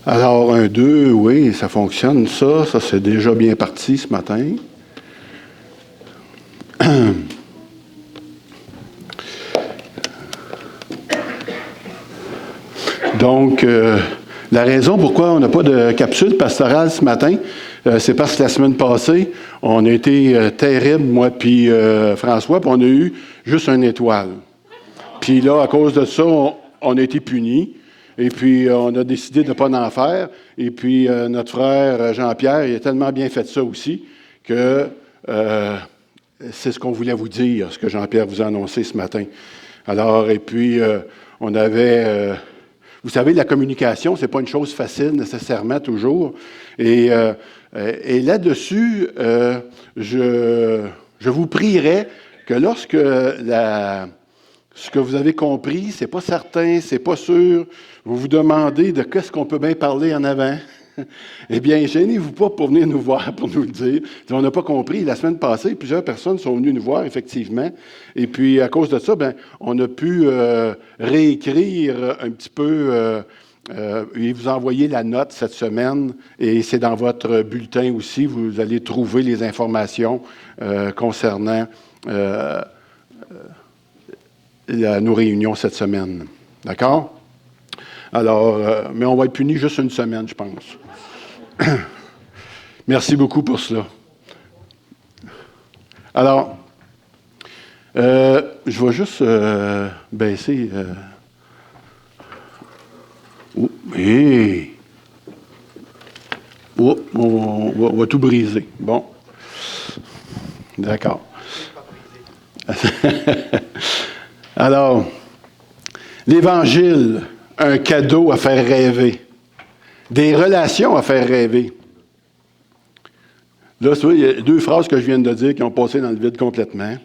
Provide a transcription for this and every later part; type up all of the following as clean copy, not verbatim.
Alors, 1, 2, oui, ça fonctionne, ça c'est déjà bien parti ce matin. Donc, la raison pourquoi on n'a pas de capsule pastorale ce matin, c'est parce que la semaine passée, on a été terrible, moi puis François, puis on a eu juste une étoile. Puis là, à cause de ça, on a été punis. Et puis, on a décidé de ne pas en faire. Et puis, notre frère Jean-Pierre, il a tellement bien fait ça aussi que c'est ce qu'on voulait vous dire, ce que Jean-Pierre vous a annoncé ce matin. Alors, et puis, on avait... vous savez, la communication, ce n'est pas une chose facile nécessairement toujours. Et là-dessus, je vous prierais que lorsque ce que vous avez compris, c'est pas certain, c'est pas sûr, vous vous demandez de qu'est-ce qu'on peut bien parler en avant. Eh bien, gênez-vous pas pour venir nous voir, pour nous le dire. On n'a pas compris. La semaine passée, plusieurs personnes sont venues nous voir, effectivement. Et puis, à cause de ça, on a pu réécrire un petit peu et vous envoyer la note cette semaine. Et c'est dans votre bulletin aussi. Vous allez trouver les informations concernant nos réunions cette semaine. D'accord? Alors, mais on va être punis juste une semaine, je pense. Merci beaucoup pour cela. Alors, je vais juste baisser. Oh, hey. Oh, on va tout briser. Bon. D'accord. Alors, l'Évangile, un cadeau à faire rêver. Des relations à faire rêver. Là, il y a deux phrases que je viens de dire qui ont passé dans le vide complètement.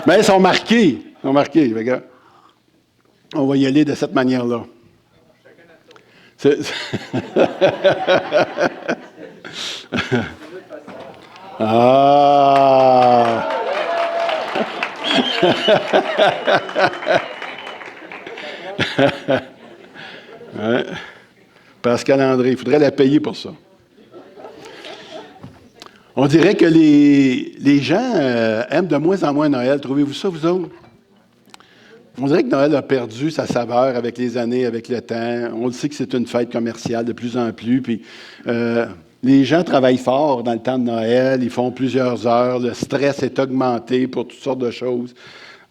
Mais elles sont marquées. Elles sont marquées. On va y aller de cette manière-là. Ah! Ouais. Pascal André, il faudrait la payer pour ça. On dirait que les gens aiment de moins en moins Noël. Trouvez-vous ça, vous autres? On dirait que Noël a perdu sa saveur avec les années, avec le temps. On le sait que c'est une fête commerciale de plus en plus. Puis, les gens travaillent fort dans le temps de Noël. Ils font plusieurs heures. Le stress est augmenté pour toutes sortes de choses.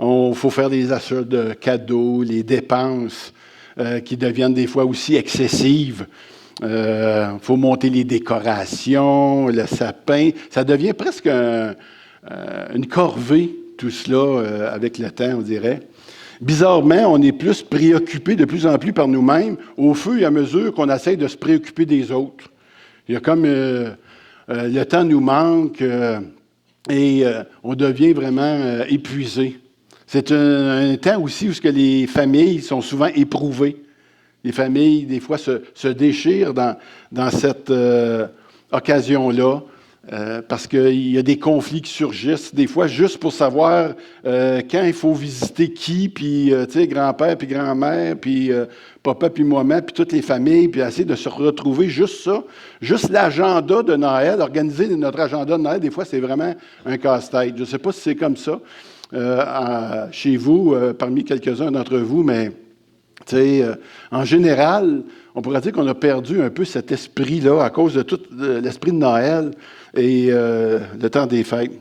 Il faut faire des achats de cadeaux, les dépenses qui deviennent des fois aussi excessives. Il faut monter les décorations, le sapin. Ça devient presque une corvée, tout cela, avec le temps, on dirait. Bizarrement, on est plus préoccupé de plus en plus par nous-mêmes au fur et à mesure qu'on essaie de se préoccuper des autres. Il y a comme le temps nous manque et on devient vraiment épuisé. C'est un temps aussi où les familles sont souvent éprouvées. Les familles, des fois, se déchirent dans cette occasion-là parce qu'il y a des conflits qui surgissent, des fois, juste pour savoir quand il faut visiter qui, puis, tu sais, grand-père, puis grand-mère, puis papa, puis maman, puis toutes les familles, puis essayer de se retrouver, juste ça. Juste l'agenda de Noël, organiser notre agenda de Noël, des fois, c'est vraiment un casse-tête. Je ne sais pas si c'est comme ça chez vous, parmi quelques-uns d'entre vous, mais en général, on pourrait dire qu'on a perdu un peu cet esprit-là à cause de tout l'esprit de Noël et le temps des fêtes.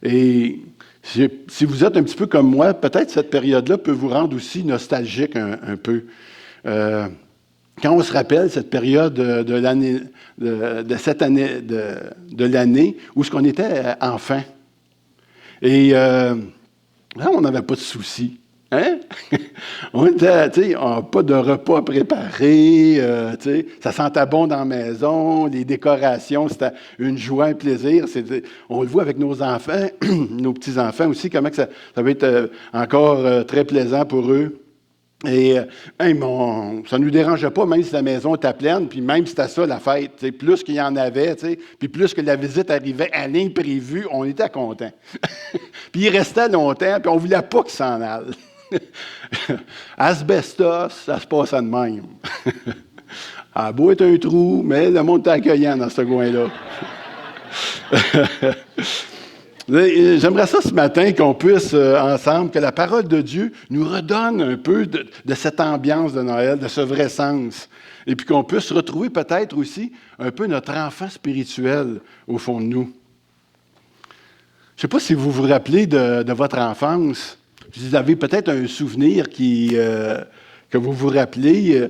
Et si vous êtes un petit peu comme moi, peut-être cette période-là peut vous rendre aussi nostalgique un peu. Quand on se rappelle cette période de l'année, de cette année, de l'année où ce qu'on était enfant. Et là, on n'avait pas de soucis. Hein? On était, pas de repas préparés, ça sentait bon dans la maison, les décorations, c'était une joie, un plaisir. On le voit avec nos enfants, nos petits-enfants aussi, comment que ça va être encore très plaisant pour eux. Et ça ne nous dérangeait pas, même si la maison était pleine, puis même si c'était ça la fête, plus qu'il y en avait, puis plus que la visite arrivait à l'imprévu, on était contents. Puis il restait longtemps, puis on ne voulait pas qu'il s'en aille. Asbestos, ça se passe de même. Ah, beau être un trou, mais le monde est accueillant dans ce coin-là. J'aimerais ça ce matin qu'on puisse ensemble, que la parole de Dieu nous redonne un peu de cette ambiance de Noël, de ce vrai sens. Et puis qu'on puisse retrouver peut-être aussi un peu notre enfant spirituel au fond de nous. Je ne sais pas si vous vous rappelez de votre enfance. Vous avez peut-être un souvenir que vous vous rappelez,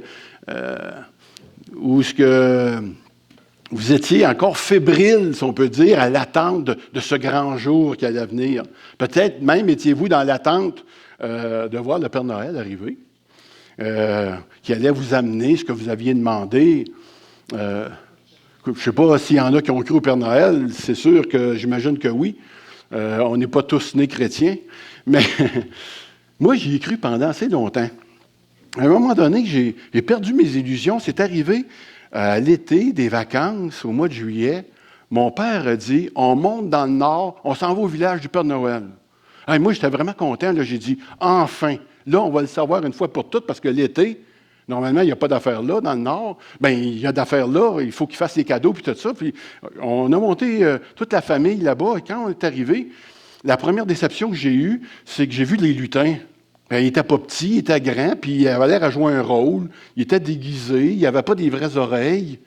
où ce que vous étiez encore fébrile, si on peut dire, à l'attente de ce grand jour qui allait venir. Peut-être même étiez-vous dans l'attente de voir le Père Noël arriver, qui allait vous amener ce que vous aviez demandé. Je ne sais pas s'il y en a qui ont cru au Père Noël, c'est sûr que j'imagine que oui. On n'est pas tous nés chrétiens, mais moi, j'y ai cru pendant assez longtemps. À un moment donné, j'ai perdu mes illusions. C'est arrivé à l'été, des vacances, au mois de juillet. Mon père a dit, on monte dans le nord, on s'en va au village du Père Noël. Et moi, j'étais vraiment content. Là, j'ai dit, enfin, là, on va le savoir une fois pour toutes, parce que l'été, normalement, il n'y a pas d'affaires là, dans le nord. Bien, il y a d'affaires là, il faut qu'ils fassent les cadeaux, puis tout ça. Puis on a monté toute la famille là-bas, et quand on est arrivé, la première déception que j'ai eue, c'est que j'ai vu les lutins. Il n'était pas petit, il était grand, puis il avait l'air à jouer un rôle. Il était déguisé, il n'avait pas des vraies oreilles.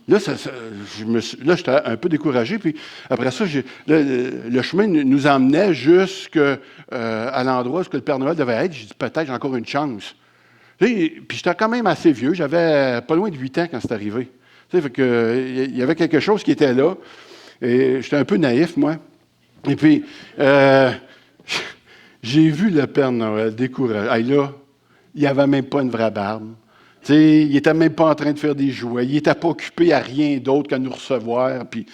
Là, j'étais un peu découragé. Puis après ça, le chemin nous emmenait jusqu'à l'endroit où le Père Noël devait être. J'ai dit, peut-être j'ai encore une chance. Puis j'étais quand même assez vieux. J'avais pas loin de 8 ans quand c'est arrivé. Fait que, il y avait quelque chose qui était là. Et j'étais un peu naïf, moi. Et puis, j'ai vu le Père Noël découragé. Là, il n'avait même pas une vraie barbe. Il n'était même pas en train de faire des jouets. Il n'était pas occupé à rien d'autre qu'à nous recevoir. Puis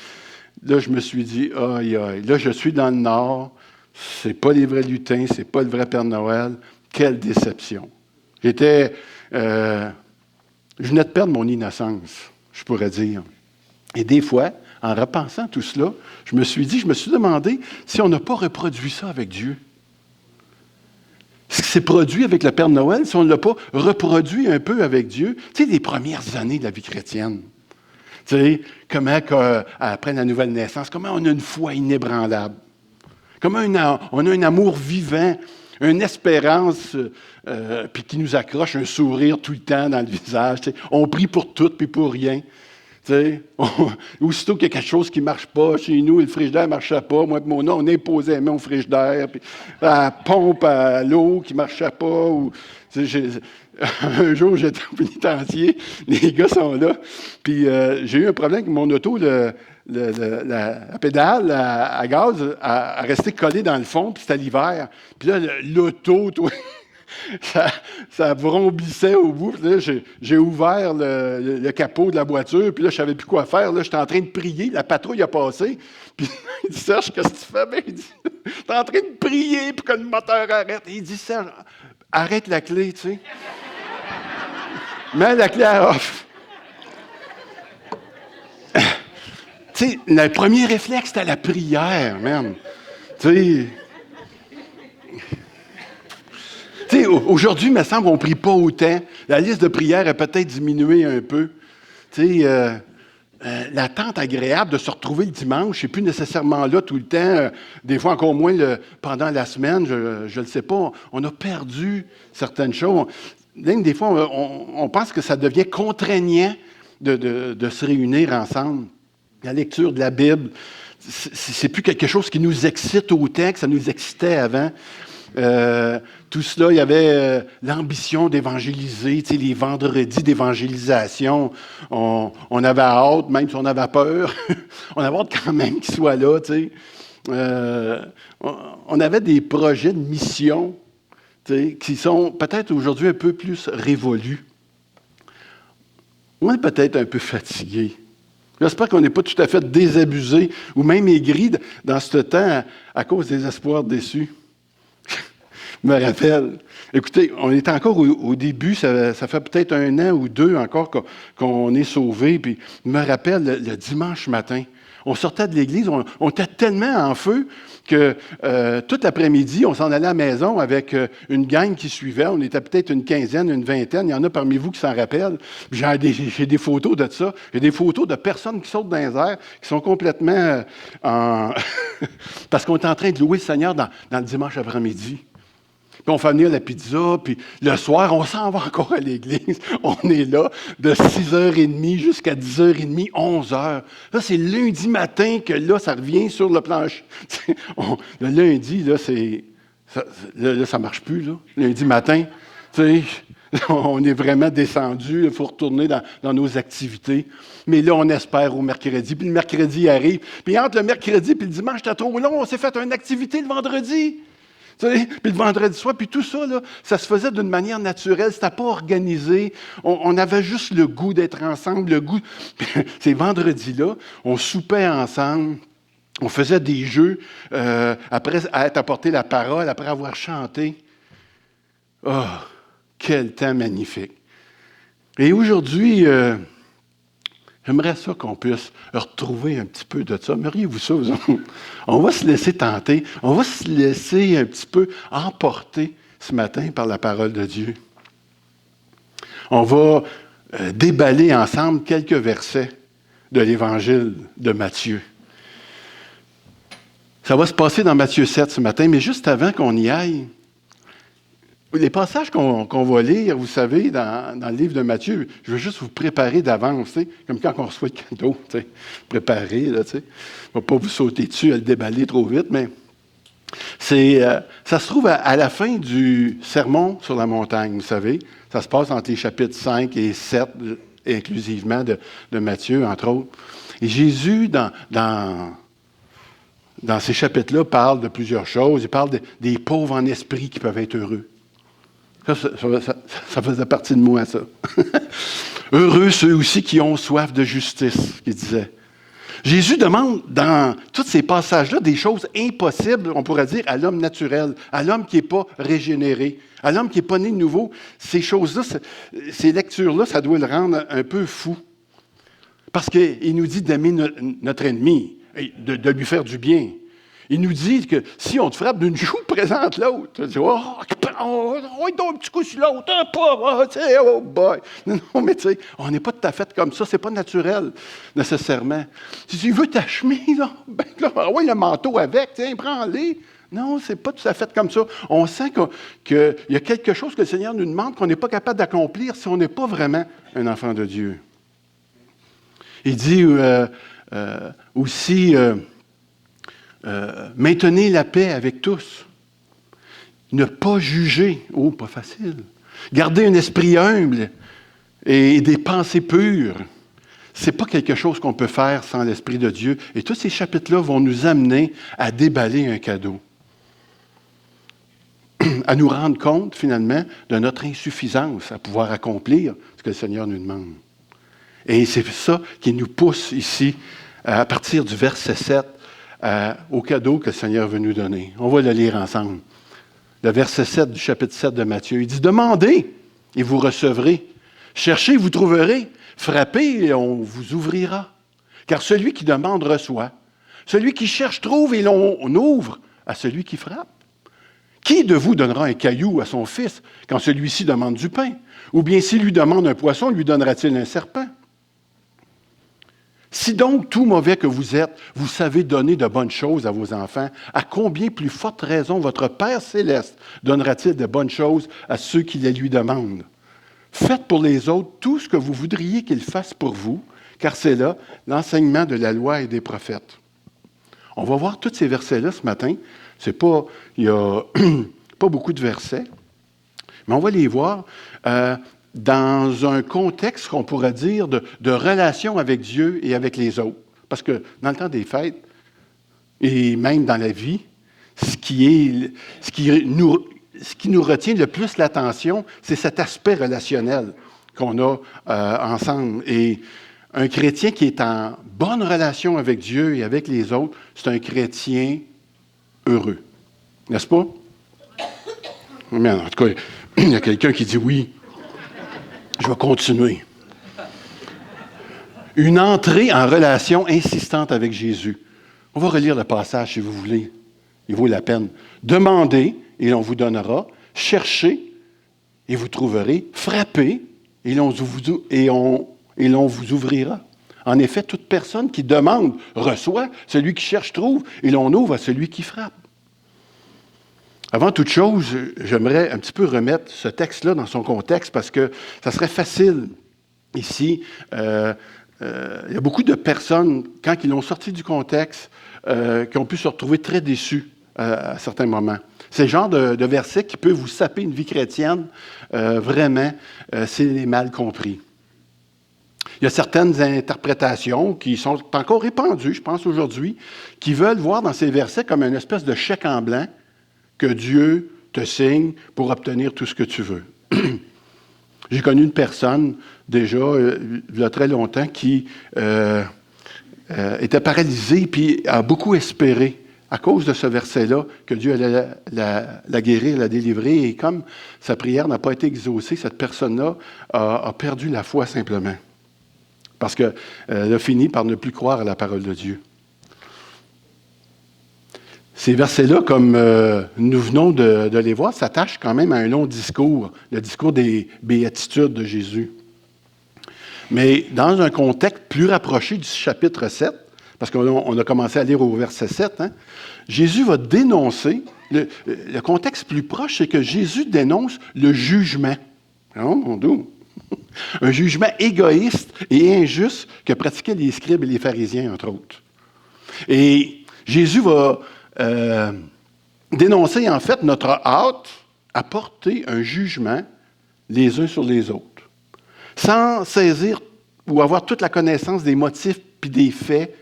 là, je me suis dit, aïe, aïe, là, je suis dans le Nord. C'est pas les vrais lutins, c'est pas le vrai Père Noël. Quelle déception. Je venais de perdre mon innocence, je pourrais dire. Et des fois, en repensant tout cela, je me suis demandé si on n'a pas reproduit ça avec Dieu. Ce qui s'est produit avec le Père Noël, si on ne l'a pas reproduit un peu avec Dieu, tu sais, les premières années de la vie chrétienne. Tu sais, comment, après la nouvelle naissance, comment on a une foi inébranlable. Comment on a un amour vivant, une espérance puis qui nous accroche, un sourire tout le temps dans le visage. Tu sais. On prie pour tout puis pour rien. Tu sais, aussitôt qu'il y a quelque chose qui ne marche pas, chez nous, le frigidaire ne marchait pas. Moi et mon nom, on imposait la main au frigidaire, puis à la pompe à l'eau qui ne marchait pas. Ou, tu sais, un jour, j'étais au pénitencier, les gars sont là, puis j'ai eu un problème avec mon auto, la pédale à gaz a resté collée dans le fond, puis c'était l'hiver. Puis là, l'auto, toi, ça vrombissait au bout. Puis là, j'ai ouvert le capot de la voiture, puis là, je ne savais plus quoi faire. Là, j'étais en train de prier, la patrouille a passé. Puis il dit, Serge, qu'est-ce que tu fais? Ben, il dit, t'es en train de prier pour que le moteur arrête. Et il dit, Serge, arrête la clé, tu sais. Mets la clé à off. Tu sais, le premier réflexe, c'était la prière, man. Tu sais, aujourd'hui, il me semble qu'on ne prie pas autant. La liste de prières a peut-être diminué un peu. Tu sais, l'attente agréable de se retrouver le dimanche, je ne suis plus nécessairement là tout le temps. Des fois, encore moins pendant la semaine, je ne le sais pas. On a perdu certaines choses. Même des fois, on pense que ça devient contraignant de se réunir ensemble. La lecture de la Bible, c'est plus quelque chose qui nous excite autant que ça nous excitait avant. Tout cela, il y avait l'ambition d'évangéliser, tu sais, les vendredis d'évangélisation. On avait hâte, même si on avait peur, on avait hâte quand même qu'il soit là, tu sais. On avait des projets de mission, tu sais, qui sont peut-être aujourd'hui un peu plus révolus. On est peut-être un peu fatigué. J'espère qu'on n'est pas tout à fait désabusé ou même aigri dans ce temps à cause des espoirs déçus. Je me rappelle. Écoutez, on est encore au début, ça fait peut-être 1 an ou 2 encore qu'on est sauvés. Puis je me rappelle le dimanche matin, On sortait de l'église, on était tellement en feu que toute l'après-midi, on s'en allait à la maison avec une gang qui suivait. On était peut-être une quinzaine, une vingtaine. Il y en a parmi vous qui s'en rappellent. J'ai des photos de ça. J'ai des photos de personnes qui sautent dans les airs, qui sont complètement en... parce qu'on est en train de louer le Seigneur dans le dimanche après-midi. Puis on fait venir la pizza, puis le soir, on s'en va encore à l'église. On est là de 6h30 jusqu'à 10h30, 11h. Là, c'est lundi matin que là, ça revient sur le plancher. Le lundi, là, ça marche plus, là. Lundi matin, tu sais, on est vraiment descendu. Il faut retourner dans nos activités. Mais là, on espère au mercredi. Puis le mercredi arrive. Puis entre le mercredi et le dimanche, c'était trop long. On s'est fait une activité le vendredi. Tu sais, puis le vendredi soir, puis tout ça, là, ça se faisait d'une manière naturelle, c'était pas organisé. On avait juste le goût d'être ensemble, le goût. Ces vendredis-là, on soupait ensemble, on faisait des jeux après être apporté la parole, après avoir chanté. Oh, quel temps magnifique! Et aujourd'hui, j'aimerais ça qu'on puisse retrouver un petit peu de ça. Aimeriez-vous ça, vous autres? On va se laisser tenter, on va se laisser un petit peu emporter ce matin par la parole de Dieu. On va déballer ensemble quelques versets de l'Évangile de Matthieu. Ça va se passer dans Matthieu 7 ce matin, mais juste avant qu'on y aille, les passages qu'on va lire, vous savez, dans le livre de Matthieu, je veux juste vous préparer d'avance, comme quand on reçoit le cadeau, préparer, là, je ne vais pas vous sauter dessus à le déballer trop vite, mais ça se trouve à la fin du sermon sur la montagne, vous savez. Ça se passe entre les chapitres 5 et 7, inclusivement, de Matthieu, entre autres. Et Jésus, dans ces chapitres-là, parle de plusieurs choses. Il parle des pauvres en esprit qui peuvent être heureux. Ça faisait partie de moi, ça. Heureux ceux aussi qui ont soif de justice, qu'il disait. Jésus demande dans tous ces passages-là des choses impossibles, on pourrait dire, à l'homme naturel, à l'homme qui n'est pas régénéré, à l'homme qui n'est pas né de nouveau. Ces choses-là, ces lectures-là, ça doit le rendre un peu fou. Parce qu'il nous dit d'aimer notre ennemi, de lui faire du bien. Il nous dit que si on te frappe d'une joue, présente l'autre. Tu dis, on donne un petit coup sur l'autre, oh boy. Non, mais tu sais, on n'est pas tout à fait comme ça, c'est pas naturel, nécessairement. Si tu veux ta chemise, ben là, le manteau avec, tiens, prends-les. Non, c'est pas tout à fait comme ça. On sent qu'il y a quelque chose que le Seigneur nous demande qu'on n'est pas capable d'accomplir si on n'est pas vraiment un enfant de Dieu. Il dit aussi... maintenez la paix avec tous. Ne pas juger. Oh, pas facile. Garder un esprit humble et des pensées pures. Ce n'est pas quelque chose qu'on peut faire sans l'Esprit de Dieu. Et tous ces chapitres-là vont nous amener à déballer un cadeau. À nous rendre compte, finalement, de notre insuffisance à pouvoir accomplir ce que le Seigneur nous demande. Et c'est ça qui nous pousse ici, à partir du verset 7, au cadeau que le Seigneur veut nous donner. On va le lire ensemble. Le verset 7 du chapitre 7 de Matthieu. Il dit, « Demandez et vous recevrez. Cherchez, vous trouverez. Frappez et on vous ouvrira. Car celui qui demande reçoit. Celui qui cherche trouve et l'on ouvre à celui qui frappe. Qui de vous donnera un caillou à son fils quand celui-ci demande du pain? Ou bien s'il lui demande un poisson, lui donnera-t-il un serpent? Si donc, tout mauvais que vous êtes, vous savez donner de bonnes choses à vos enfants, à combien plus forte raison votre Père céleste donnera-t-il de bonnes choses à ceux qui les lui demandent? Faites pour les autres tout ce que vous voudriez qu'ils fassent pour vous, car c'est là l'enseignement de la loi et des prophètes. » On va voir tous ces versets-là ce matin. Il n'y a pas beaucoup de versets, mais on va les voir dans un contexte qu'on pourrait dire de relation avec Dieu et avec les autres. Parce que dans le temps des fêtes, et même dans la vie, ce qui nous retient le plus l'attention, c'est cet aspect relationnel qu'on a ensemble. Et un chrétien qui est en bonne relation avec Dieu et avec les autres, c'est un chrétien heureux. N'est-ce pas? Mais en tout cas, il y a quelqu'un qui dit oui. Je vais continuer. Une entrée en relation insistante avec Jésus. On va relire le passage si vous voulez. Il vaut la peine. Demandez et l'on vous donnera. Cherchez et vous trouverez. Frappez et l'on vous ouvrira. En effet, toute personne qui demande reçoit. Celui qui cherche trouve et l'on ouvre à celui qui frappe. Avant toute chose, j'aimerais un petit peu remettre ce texte-là dans son contexte parce que ça serait facile ici. Il y a beaucoup de personnes, quand ils l'ont sorti du contexte, qui ont pu se retrouver très déçus à certains moments. C'est le genre de verset qui peut vous saper une vie chrétienne, vraiment, s'il est mal compris. Il y a certaines interprétations qui sont encore répandues, je pense, aujourd'hui, qui veulent voir dans ces versets comme une espèce de chèque en blanc que Dieu te signe pour obtenir tout ce que tu veux. J'ai connu une personne, déjà, il y a très longtemps, qui était paralysée puis a beaucoup espéré à cause de ce verset-là que Dieu allait la guérir, la délivrer. Et comme sa prière n'a pas été exaucée, cette personne-là a perdu la foi simplement. Parce qu'elle a fini par ne plus croire à la parole de Dieu. Ces versets-là, comme nous venons de les voir, s'attachent quand même à un long discours, le discours des béatitudes de Jésus. Mais dans un contexte plus rapproché du chapitre 7, parce qu'on a commencé à lire au verset 7, Jésus va dénoncer, le contexte plus proche, c'est que Jésus dénonce le jugement. Oh, mon Dieu! Un jugement égoïste et injuste que pratiquaient les scribes et les pharisiens, entre autres. Et Jésus va dénoncer, en fait, notre hâte à porter un jugement les uns sur les autres, sans saisir ou avoir toute la connaissance des motifs puis des faits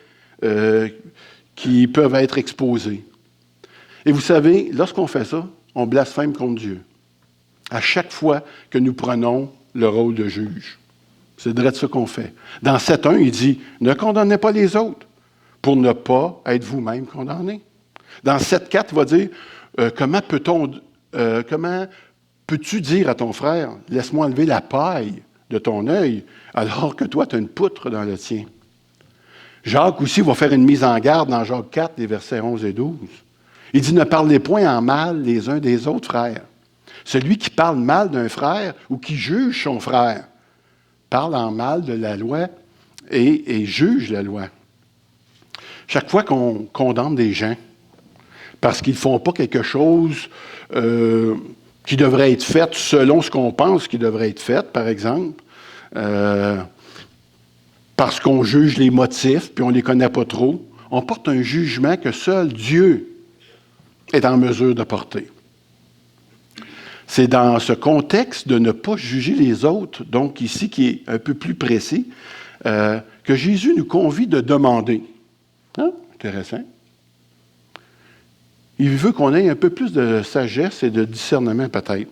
qui peuvent être exposés. Et vous savez, lorsqu'on fait ça, on blasphème contre Dieu. À chaque fois que nous prenons le rôle de juge. C'est de ça qu'on fait. Dans 7.1, il dit « Ne condamnez pas les autres pour ne pas être vous-même condamnés. » Dans 7.4, il va dire comment peux-tu dire à ton frère « Laisse-moi enlever la paille de ton œil alors que toi, tu as une poutre dans le tien. » Jacques aussi va faire une mise en garde dans Jacques 4, les versets 11 et 12. Il dit « Ne parlez point en mal les uns des autres frères. Celui qui parle mal d'un frère ou qui juge son frère parle en mal de la loi et juge la loi. » Chaque fois qu'on condamne des gens parce qu'ils ne font pas quelque chose qui devrait être fait selon ce qu'on pense qui devrait être fait, par exemple, parce qu'on juge les motifs puis on ne les connaît pas trop, on porte un jugement que seul Dieu est en mesure de porter. C'est dans ce contexte de ne pas juger les autres, donc ici qui est un peu plus précis, que Jésus nous convie de demander. Intéressant. Il veut qu'on ait un peu plus de sagesse et de discernement peut-être.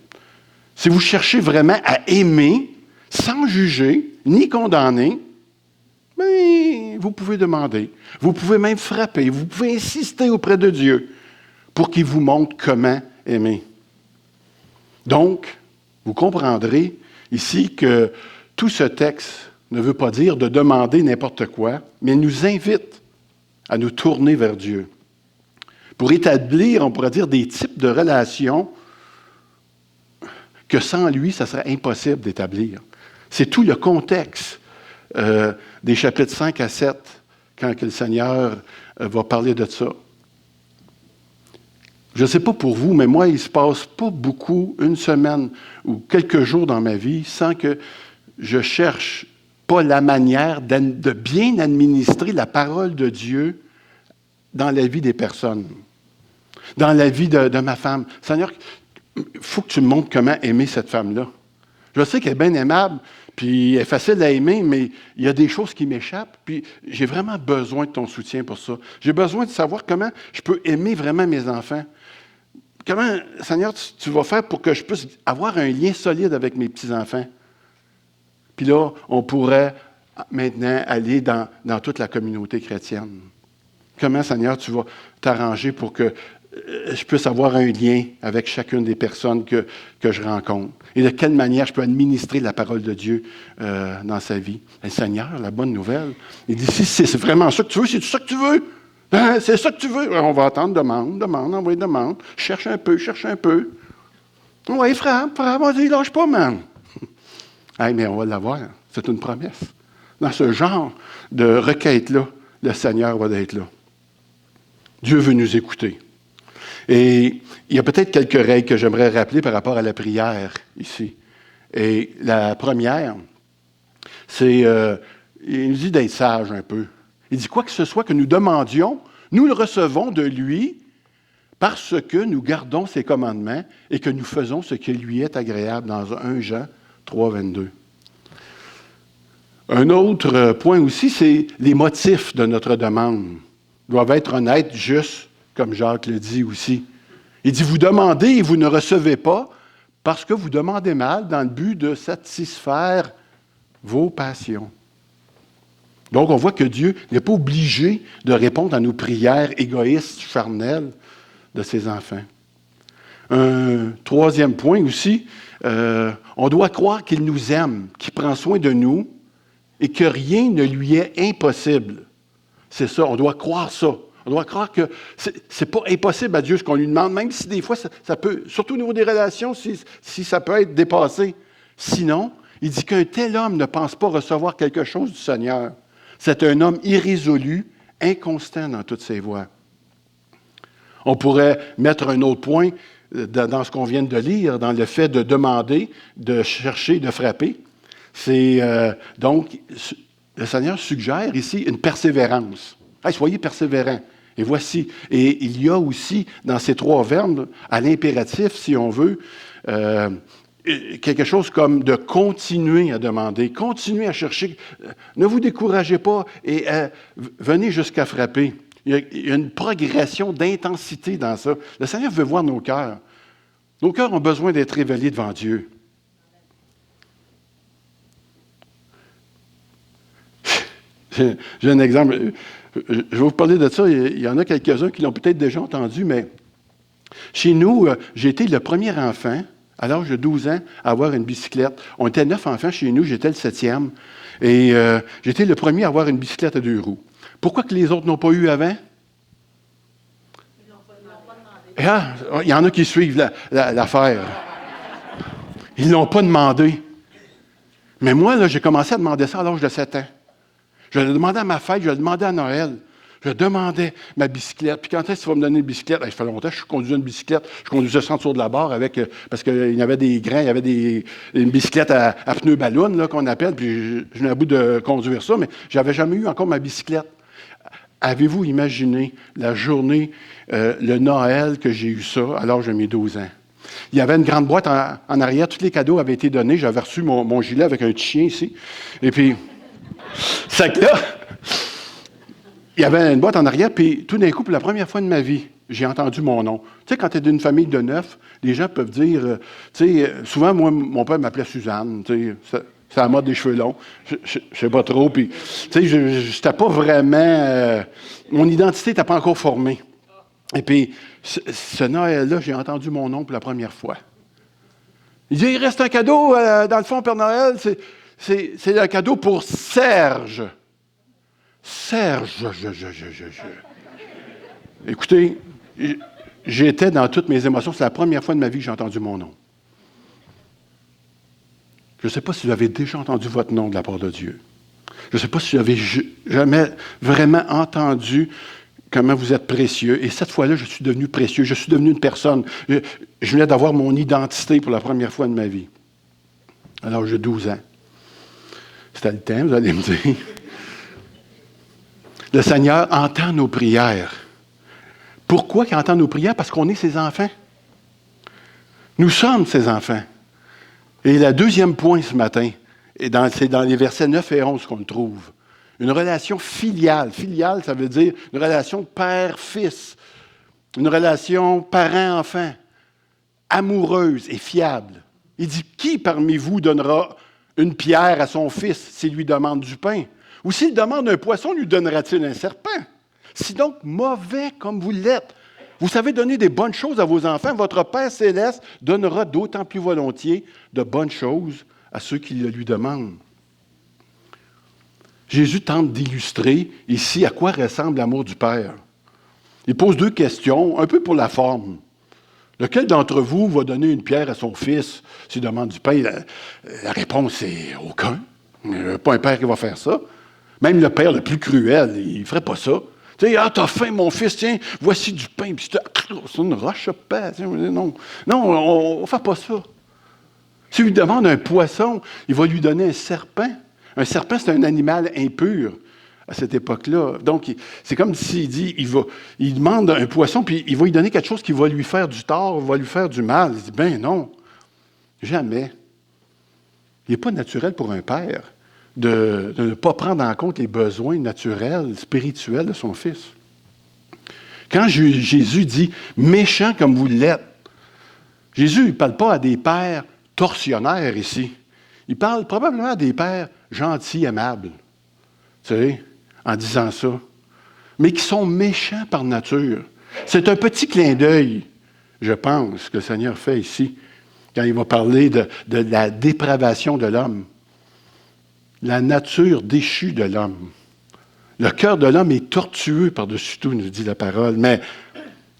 Si vous cherchez vraiment à aimer, sans juger, ni condamner, bien, vous pouvez demander. Vous pouvez même frapper. Vous pouvez insister auprès de Dieu pour qu'il vous montre comment aimer. Donc, vous comprendrez ici que tout ce texte ne veut pas dire de demander n'importe quoi, mais nous invite à nous tourner vers Dieu pour établir, on pourrait dire, des types de relations que sans lui, ça serait impossible d'établir. C'est tout le contexte des chapitres 5 à 7, quand que le Seigneur va parler de ça. Je ne sais pas pour vous, mais moi, il ne se passe pas beaucoup, une semaine ou quelques jours dans ma vie, sans que je cherche pas la manière de bien administrer la parole de Dieu dans la vie des personnes, dans la vie de ma femme. Seigneur, il faut que tu me montres comment aimer cette femme-là. Je sais qu'elle est bien aimable, puis elle est facile à aimer, mais il y a des choses qui m'échappent, puis j'ai vraiment besoin de ton soutien pour ça. J'ai besoin de savoir comment je peux aimer vraiment mes enfants. Comment, Seigneur, tu vas faire pour que je puisse avoir un lien solide avec mes petits-enfants? Puis là, on pourrait maintenant aller dans toute la communauté chrétienne. Comment, Seigneur, tu vas t'arranger pour que je puisse avoir un lien avec chacune des personnes que je rencontre. Et de quelle manière je peux administrer la parole de Dieu dans sa vie. Et Seigneur, la bonne nouvelle, il dit, si c'est vraiment ça que tu veux, c'est ça que tu veux. Hein, c'est ça que tu veux. On va attendre, demande, envoie demande. Cherche un peu. Oui, frère, vas-y, lâche pas, man. Hey, mais on va l'avoir. C'est une promesse. Dans ce genre de requête-là, le Seigneur va être là. Dieu veut nous écouter. Et il y a peut-être quelques règles que j'aimerais rappeler par rapport à la prière ici. Et la première, c'est, il nous dit d'être sage un peu. Il dit quoi que ce soit que nous demandions, nous le recevons de lui parce que nous gardons ses commandements et que nous faisons ce qui lui est agréable dans 1 Jean 3, 22. Un autre point aussi, c'est les motifs de notre demande doivent être honnêtes, justes, comme Jacques le dit aussi. Il dit, vous demandez et vous ne recevez pas parce que vous demandez mal dans le but de satisfaire vos passions. Donc, on voit que Dieu n'est pas obligé de répondre à nos prières égoïstes, charnelles de ses enfants. Un troisième point aussi, on doit croire qu'il nous aime, qu'il prend soin de nous et que rien ne lui est impossible. C'est ça, on doit croire ça. On doit croire que c'est pas impossible à Dieu ce qu'on lui demande, même si des fois ça peut, surtout au niveau des relations, si ça peut être dépassé. Sinon, il dit qu'un tel homme ne pense pas recevoir quelque chose du Seigneur. C'est un homme irrésolu, inconstant dans toutes ses voies. On pourrait mettre un autre point dans ce qu'on vient de lire, dans le fait de demander, de chercher, de frapper. C'est donc, le Seigneur suggère ici une persévérance. Hey, soyez persévérants. Et voici. Et il y a aussi, dans ces 3 verbes, à l'impératif, si on veut, quelque chose comme de continuer à demander, continuer à chercher. Ne vous découragez pas et venez jusqu'à frapper. Il y a une progression d'intensité dans ça. Le Seigneur veut voir nos cœurs. Nos cœurs ont besoin d'être révélés devant Dieu. J'ai un exemple. Je vais vous parler de ça. Il y en a quelques-uns qui l'ont peut-être déjà entendu, mais chez nous, j'ai été le premier enfant, à l'âge de 12 ans, à avoir une bicyclette. On était 9 enfants chez nous, j'étais le 7e. Et j'étais le premier à avoir une bicyclette à 2 roues. Pourquoi que les autres n'ont pas eu avant? Ah, il y en a qui suivent l'affaire. Ils ne l'ont pas demandé. Mais moi, là, j'ai commencé à demander ça à l'âge de 7 ans. Je le demandais à ma fête, je le demandais à Noël. Je demandais ma bicyclette. Puis quand est-ce que tu vas me donner une bicyclette? Ça fait longtemps que je conduisais une bicyclette. Je conduisais sans tour de la barre avec, parce qu'il y avait des grains, il y avait une bicyclette à pneus ballon, là, qu'on appelle. Puis je venais à bout de conduire ça, mais je n'avais jamais eu encore ma bicyclette. Avez-vous imaginé la journée, le Noël que j'ai eu ça à l'âge de mes 12 ans? Il y avait une grande boîte en arrière. Tous les cadeaux avaient été donnés. J'avais reçu mon gilet avec un petit chien ici. Et puis, c'est que là, il y avait une boîte en arrière, puis tout d'un coup, pour la première fois de ma vie, j'ai entendu mon nom. Tu sais, quand tu es d'une famille de 9, les gens peuvent dire, tu sais, souvent, moi, mon père m'appelait Suzanne, tu sais, c'est la mode des cheveux longs, je sais pas trop, puis, tu sais, je n'étais pas vraiment, mon identité n'était pas encore formée. Et puis, ce Noël-là, j'ai entendu mon nom pour la première fois. Il dit, il reste un cadeau, dans le fond, Père Noël, c'est un cadeau pour Serge. Serge, Écoutez, j'étais dans toutes mes émotions. C'est la première fois de ma vie que j'ai entendu mon nom. Je ne sais pas si vous avez déjà entendu votre nom de la part de Dieu. Je ne sais pas si vous avez jamais vraiment entendu comment vous êtes précieux. Et cette fois-là, je suis devenu précieux. Je suis devenu une personne. Je venais d'avoir mon identité pour la première fois de ma vie. Alors, j'ai 12 ans. C'était le temps, vous allez me dire. Le Seigneur entend nos prières. Pourquoi il entend nos prières? Parce qu'on est ses enfants. Nous sommes ses enfants. Et le deuxième point ce matin, c'est dans les versets 9 et 11 qu'on le trouve. Une relation filiale. Filiale, ça veut dire une relation père-fils. Une relation parent-enfant. Amoureuse et fiable. Il dit, qui parmi vous donnera une pierre à son fils s'il lui demande du pain? Ou s'il demande un poisson, lui donnera-t-il un serpent? Si donc mauvais comme vous l'êtes, Vous savez donner des bonnes choses à vos enfants. Votre Père céleste donnera d'autant plus volontiers de bonnes choses à ceux qui le lui demandent. Jésus tente d'illustrer ici à quoi ressemble l'amour du Père. Il pose 2 questions, un peu pour la forme. Lequel d'entre vous va donner une pierre à son fils s'il demande du pain? La réponse est aucun. Il n'y a pas un père qui va faire ça. Même le père le plus cruel, il ne ferait pas ça. Tu sais, t'as faim, mon fils, tiens, voici du pain. Puis c'est une roche à pain. Non, on ne fait pas ça. S'il lui demande un poisson, il va lui donner un serpent. Un serpent, c'est un animal impur à cette époque-là. Donc, c'est comme s'il dit, il demande un poisson, puis il va lui donner quelque chose qui va lui faire du tort, va lui faire du mal. Il dit, ben non, jamais. Il n'est pas naturel pour un père de ne pas prendre en compte les besoins naturels, spirituels de son fils. Quand Jésus dit « méchant comme vous l'êtes », Jésus ne parle pas à des pères tortionnaires ici. Il parle probablement à des pères gentils, aimables, tu sais, en disant ça, mais qui sont méchants par nature. C'est un petit clin d'œil, je pense, que le Seigneur fait ici, quand il va parler de la dépravation de l'homme, la nature déchue de l'homme. Le cœur de l'homme est tortueux par-dessus tout, nous dit la parole, mais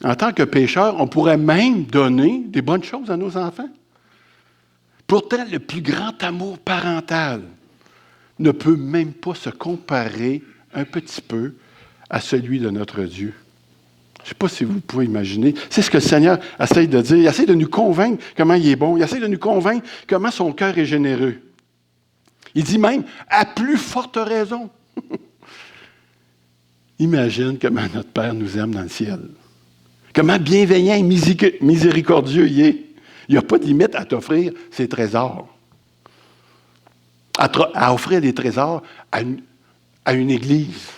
en tant que pécheur, on pourrait même donner des bonnes choses à nos enfants. Pourtant, le plus grand amour parental ne peut même pas se comparer un petit peu à celui de notre Dieu. Je ne sais pas si vous pouvez imaginer. C'est ce que le Seigneur essaie de dire. Il essaie de nous convaincre comment il est bon. Il essaie de nous convaincre comment son cœur est généreux. Il dit même, à plus forte raison. Imagine comment notre Père nous aime dans le ciel. Comment bienveillant et miséricordieux il est. Il n'y a pas de limite à t'offrir ses trésors. À offrir des trésors à une église,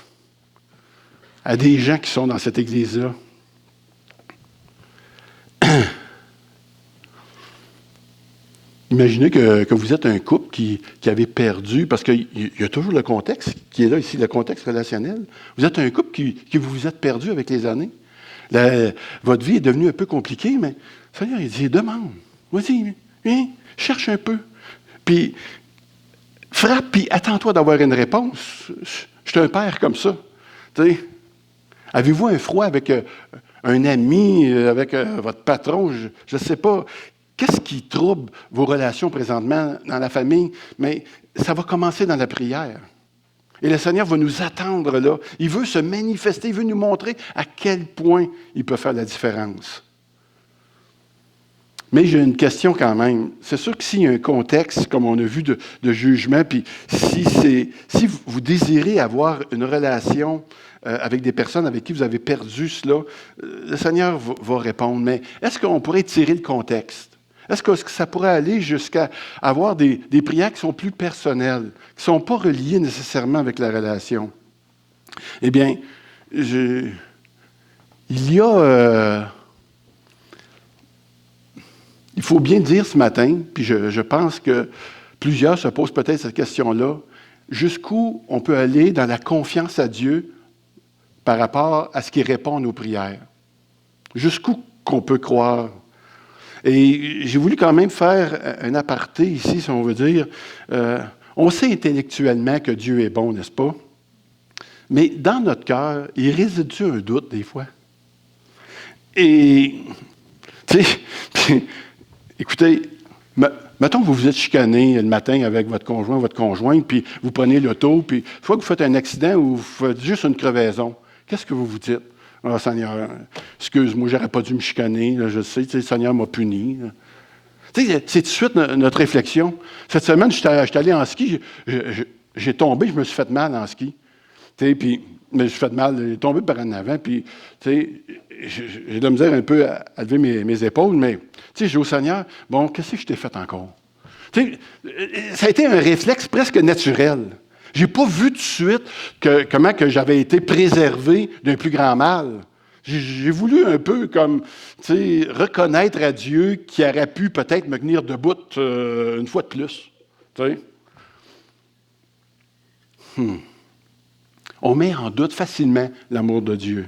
à des gens qui sont dans cette église-là. Imaginez que vous êtes un couple qui avait perdu, parce qu'il y a toujours le contexte qui est là ici, le contexte relationnel. Vous êtes un couple qui vous êtes perdu avec les années. Votre vie est devenue un peu compliquée, mais le Seigneur, il dit, demande, vas-y, viens, cherche un peu. Puis, frappe, puis attends-toi d'avoir une réponse. Je suis un père comme ça. Tu sais, avez-vous un froid avec un ami, avec votre patron? Je ne sais pas. Qu'est-ce qui trouble vos relations présentement dans la famille? Mais ça va commencer dans la prière. Et le Seigneur va nous attendre là. Il veut se manifester, il veut nous montrer à quel point il peut faire la différence. Mais j'ai une question quand même. C'est sûr que s'il y a un contexte, comme on a vu, de jugement, puis si vous désirez avoir une relation avec des personnes avec qui vous avez perdu cela, le Seigneur va répondre. Mais est-ce qu'on pourrait tirer le contexte? Est-ce que ça pourrait aller jusqu'à avoir des prières qui sont plus personnelles, qui ne sont pas reliées nécessairement avec la relation? Eh bien, il faut bien dire ce matin, puis je pense que plusieurs se posent peut-être cette question-là, jusqu'où on peut aller dans la confiance à Dieu par rapport à ce qui répond à nos prières? Jusqu'où qu'on peut croire? Et j'ai voulu quand même faire un aparté ici, si on veut dire. On sait intellectuellement que Dieu est bon, n'est-ce pas? Mais dans notre cœur, il réside-tu un doute des fois? Et, tu sais, écoutez, mettons que vous vous êtes chicané le matin avec votre conjoint, votre conjointe, puis vous prenez l'auto, puis une fois que vous faites un accident ou vous faites juste une crevaison, qu'est-ce que vous vous dites? « Ah, Seigneur, excuse-moi, j'aurais pas dû me chicaner, là, je sais, le Seigneur m'a puni. » Tu sais, c'est tout de suite notre réflexion. Cette semaine, je suis allé en ski, j'ai tombé, je me suis fait mal en ski. Tu sais, puis, mais je me suis fait mal, j'ai tombé par en avant, puis, tu sais, j'ai de la misère un peu à lever mes épaules, mais, tu sais, j'ai dit au Seigneur, bon, qu'est-ce que je t'ai fait encore? Tu sais, ça a été un réflexe presque naturel. Je n'ai pas vu tout de suite comment que j'avais été préservé d'un plus grand mal. J'ai voulu un peu comme, tu sais, reconnaître à Dieu qui aurait pu peut-être me tenir debout une fois de plus. Tu sais. On met en doute facilement l'amour de Dieu.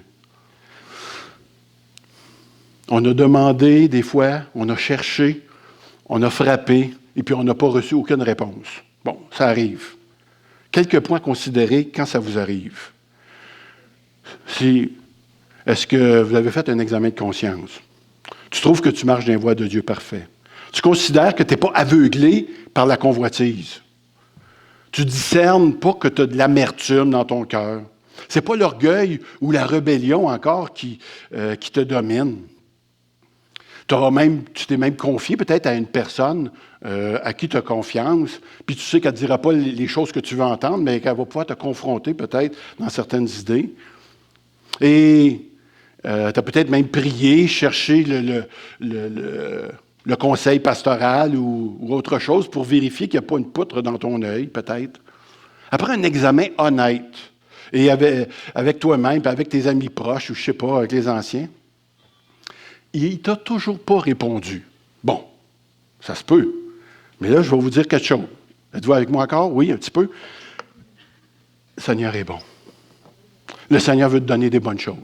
On a demandé des fois, on a cherché, on a frappé, et puis on n'a pas reçu aucune réponse. Bon, ça arrive. Quelques points à considérer quand ça vous arrive. Est-ce que vous avez fait un examen de conscience? Tu trouves que tu marches dans les voies de Dieu parfait. Tu considères que tu n'es pas aveuglé par la convoitise. Tu ne discernes pas que tu as de l'amertume dans ton cœur. Ce n'est pas l'orgueil ou la rébellion encore qui te domine. Tu t'es même confié peut-être à une personne à qui tu as confiance, puis tu sais qu'elle ne te dira pas les choses que tu veux entendre, mais qu'elle va pouvoir te confronter peut-être dans certaines idées. Et tu as peut-être même prié, cherché le conseil pastoral ou autre chose pour vérifier qu'il n'y a pas une poutre dans ton œil, peut-être. Après un examen honnête, et avec toi-même, puis avec tes amis proches, ou je ne sais pas, avec les anciens, il ne t'a toujours pas répondu. Bon, ça se peut. Mais là, je vais vous dire quelque chose. Êtes-vous avec moi encore? Oui, un petit peu. Le Seigneur est bon. Le Seigneur veut te donner des bonnes choses.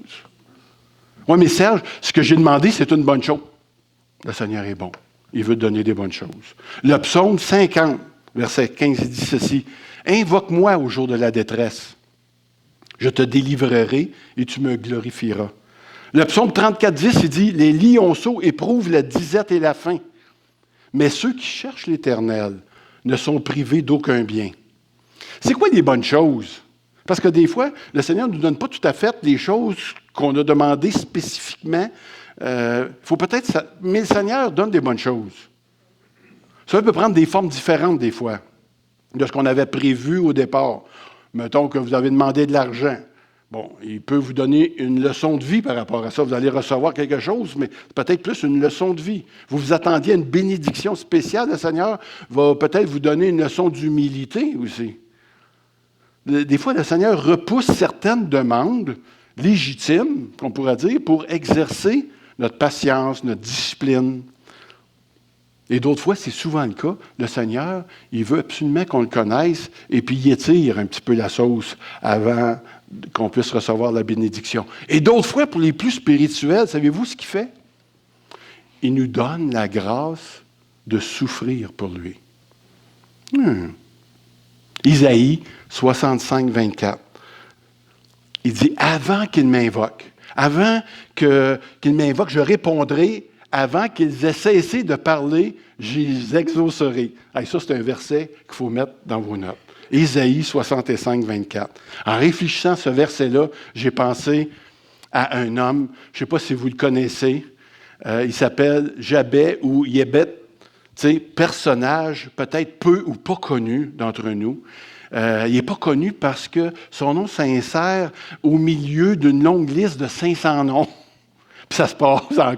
Oui, mais Serge, ce que j'ai demandé, c'est une bonne chose. Le Seigneur est bon. Il veut te donner des bonnes choses. Le psaume 50, verset 15, il dit ceci. « Invoque-moi au jour de la détresse. Je te délivrerai et tu me glorifieras. » Le psaume 34, 10, il dit « Les lionceaux éprouvent la disette et la faim, mais ceux qui cherchent l'Éternel ne sont privés d'aucun bien. » C'est quoi les bonnes choses? Parce que des fois, le Seigneur ne nous donne pas tout à fait les choses qu'on a demandées spécifiquement. Faut peut-être ça, mais le Seigneur donne des bonnes choses. Ça peut prendre des formes différentes des fois de ce qu'on avait prévu au départ. Mettons que vous avez demandé de l'argent. Bon, il peut vous donner une leçon de vie par rapport à ça. Vous allez recevoir quelque chose, mais peut-être plus une leçon de vie. Vous vous attendiez à une bénédiction spéciale. Le Seigneur va peut-être vous donner une leçon d'humilité aussi. Des fois, le Seigneur repousse certaines demandes légitimes, qu'on pourrait dire, pour exercer notre patience, notre discipline. Et d'autres fois, c'est souvent le cas. Le Seigneur, il veut absolument qu'on le connaisse et puis il étire un petit peu la sauce avant qu'on puisse recevoir la bénédiction. Et d'autres fois, pour les plus spirituels, savez-vous ce qu'il fait? Il nous donne la grâce de souffrir pour lui. Isaïe 65, 24. Il dit, avant qu'il m'invoque, je répondrai. Avant qu'ils aient cessé de parler, je les exaucerai. Hey, ça, c'est un verset qu'il faut mettre dans vos notes. Isaïe 65, 24. En réfléchissant à ce verset-là, j'ai pensé à un homme, je ne sais pas si vous le connaissez, il s'appelle Jabet ou Yébet, personnage peut-être peu ou pas connu d'entre nous. Il n'est pas connu parce que son nom s'insère au milieu d'une longue liste de 500 noms. Puis ça se passe en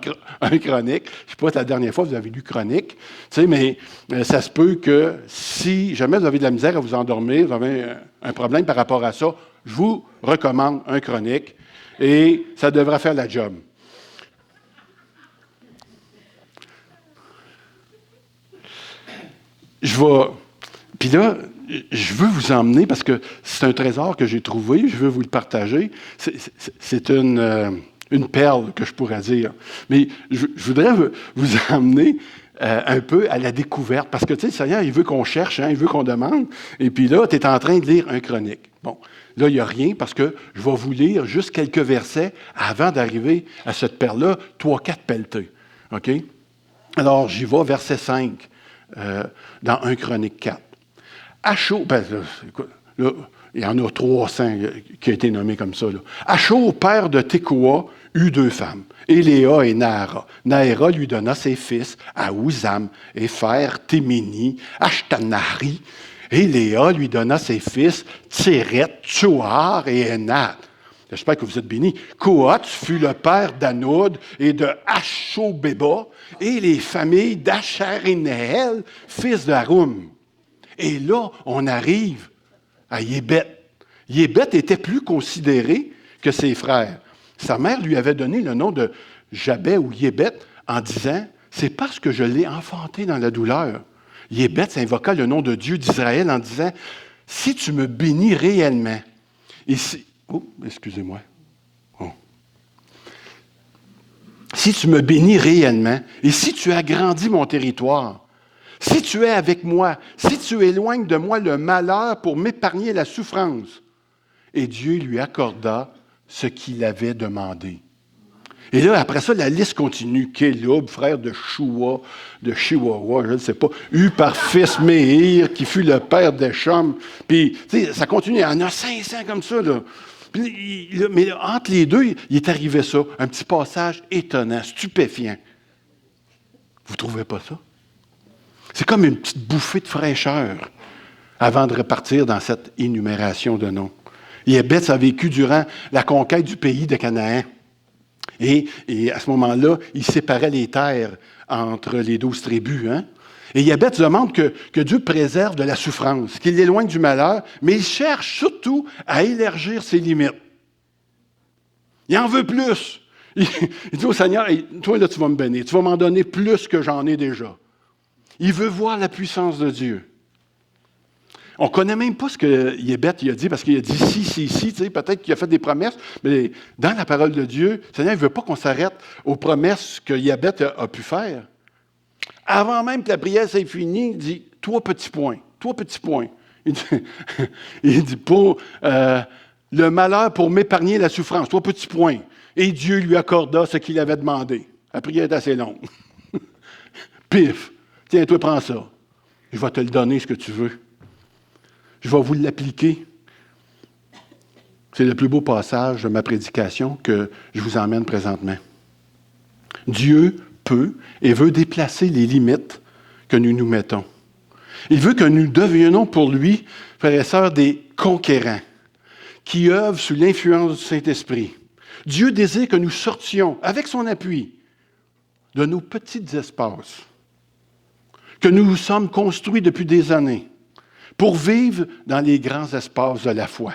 chronique. Je ne sais pas si la dernière fois vous avez lu chronique, mais ça se peut que si jamais vous avez de la misère à vous endormir, vous avez un problème par rapport à ça, je vous recommande un chronique et ça devra faire la job. Puis là, je veux vous emmener, parce que c'est un trésor que j'ai trouvé, je veux vous le partager. C'est une perle que je pourrais dire. Mais je voudrais vous emmener un peu à la découverte, parce que, tu sais, le Seigneur, il veut qu'on cherche, il veut qu'on demande, et puis là, tu es en train de lire un chronique. Bon, là, il n'y a rien, parce que je vais vous lire juste quelques versets avant d'arriver à cette perle-là, 3-4 pelletées. OK? Alors, j'y vais, verset 5, dans 1 Chronique 4. Achor, là, il y en a 300 qui ont été nommés comme ça. Là. Achor, père de Tekoa, eut 2 femmes, Éléa et Naara. Naara lui donna ses fils à Ouzam, Épher, Téméni, Ashtanari. Éléa lui donna ses fils Tséret, Tsoar et Énat. J'espère que vous êtes bénis. Kohath fut le père d'Anoud et de Ashobéba et les familles d'Acharénéel, fils d'Arum. Et là, on arrive à Yébet. Yébet était plus considéré que ses frères. Sa mère lui avait donné le nom de Jabet ou Yébet en disant « C'est parce que je l'ai enfanté dans la douleur. » Yébet invoqua le nom de Dieu d'Israël en disant « Si tu me bénis réellement, et si... » Oh, excusez-moi. Oh. si tu me bénis réellement, et si tu agrandis mon territoire, si tu es avec moi, si tu éloignes de moi le malheur pour m'épargner la souffrance. Et Dieu lui accorda ce qu'il avait demandé. Et là, après ça, la liste continue. Kéloub, frère de Chihuahua, je ne sais pas, eu par fils Méhir, qui fut le père d'Échom. Puis, tu sais, ça continue. Il y en a 500 comme ça, là. Mais entre les deux, il est arrivé ça. Un petit passage étonnant, stupéfiant. Vous ne trouvez pas ça? C'est comme une petite bouffée de fraîcheur avant de repartir dans cette énumération de noms. Yébètz a vécu durant la conquête du pays de Canaan. Et à ce moment-là, il séparait les terres entre les 12 tribus. Hein? Et Yébètz demande que Dieu préserve de la souffrance, qu'il l'éloigne du malheur, mais il cherche surtout à élargir ses limites. Il en veut plus. Il dit au Seigneur, hey, toi là, tu vas me bénir, tu vas m'en donner plus que j'en ai déjà. Il veut voir la puissance de Dieu. On ne connaît même pas ce que Yébètz a dit, parce qu'il a dit si, peut-être qu'il a fait des promesses, mais dans la parole de Dieu, le Seigneur ne veut pas qu'on s'arrête aux promesses que Yébètz a pu faire. Avant même que la prière s'est finie, il dit « 3 petits points. Il dit pour le malheur, pour m'épargner la souffrance, 3 petits points. Et Dieu lui accorda ce qu'il avait demandé. La prière est assez longue. Pif, tiens, toi, prends ça. Je vais te le donner, ce que tu veux. Je vais vous l'appliquer. C'est le plus beau passage de ma prédication que je vous emmène présentement. Dieu peut et veut déplacer les limites que nous nous mettons. Il veut que nous devenions pour lui, frères et sœurs, des conquérants qui œuvrent sous l'influence du Saint-Esprit. Dieu désire que nous sortions, avec son appui, de nos petits espaces que nous sommes construits depuis des années pour vivre dans les grands espaces de la foi.